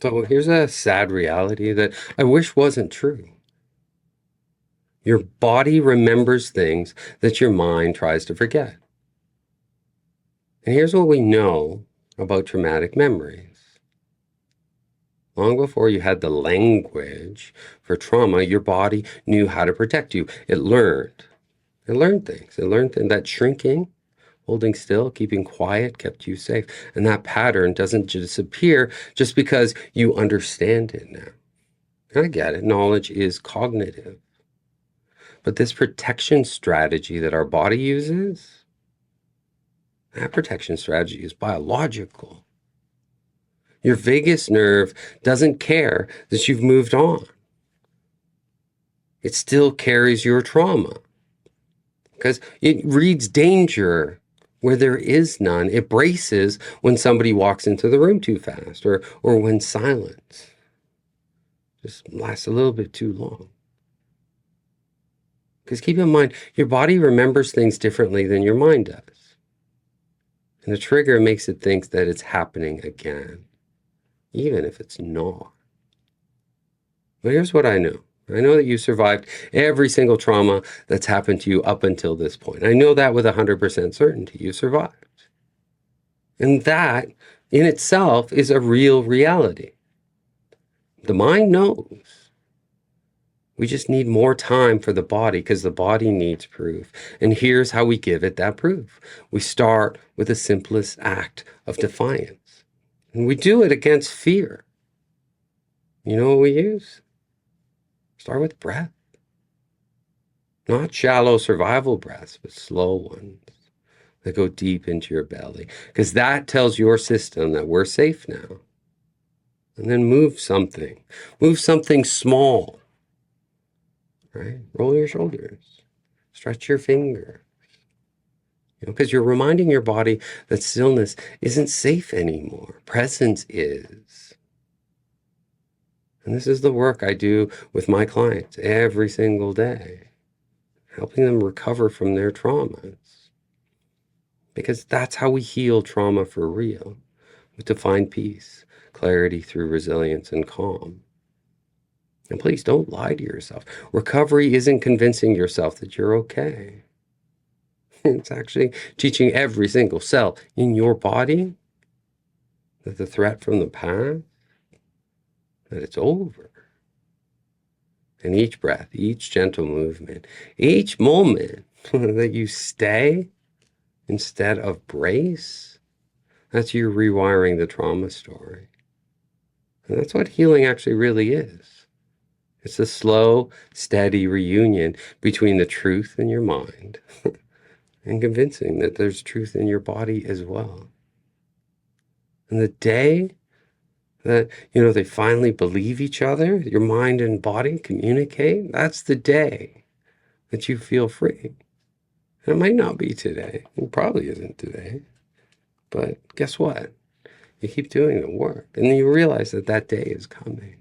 So here's a sad reality that I wish wasn't true. Your body remembers things that your mind tries to forget. And here's what we know about traumatic memories. Long before you had the language for trauma, your body knew how to protect you. It learned. It learned things. It learned that shrinking, holding still, keeping quiet kept you safe. And that pattern doesn't disappear just because you understand it now. I get it. Knowledge is cognitive. But this protection strategy that our body uses, that protection strategy is biological. Your vagus nerve doesn't care that you've moved on. It still carries your trauma because it reads danger where there is none. It braces when somebody walks into the room too fast or when silence just lasts a little bit too long. Because keep in mind, your body remembers things differently than your mind does. And the trigger makes it think that it's happening again, even if it's not. But here's what I know. I know that you survived every single trauma that's happened to you up until this point. I know that with 100% certainty. You survived. And that in itself is a real reality. The mind knows. We just need more time for the body because the body needs proof. And here's how we give it that proof. We start with the simplest act of defiance. And we do it against fear. You know what we use? Start with breath. Not shallow survival breaths, but slow ones that go deep into your belly. Because that tells your system that we're safe now. And then move something. Move something small. Right? Roll your shoulders. Stretch your fingers. Because you're reminding your body that stillness isn't safe anymore. Presence is. And this is the work I do with my clients every single day, helping them recover from their traumas. Because that's how we heal trauma for real, to find peace, clarity through resilience and calm. And please don't lie to yourself. Recovery isn't convincing yourself that you're okay. It's actually teaching every single cell in your body that the threat from the past, that it's over. And each breath, each gentle movement, each moment that you stay instead of brace, that's you rewiring the trauma story. And that's what healing actually really is. It's a slow, steady reunion between the truth in your mind and convincing that there's truth in your body as well. And the day that, they finally believe each other, your mind and body communicate, that's the day that you feel free. And it might not be today. It probably isn't today. But guess what? You keep doing the work and then you realize that that day is coming.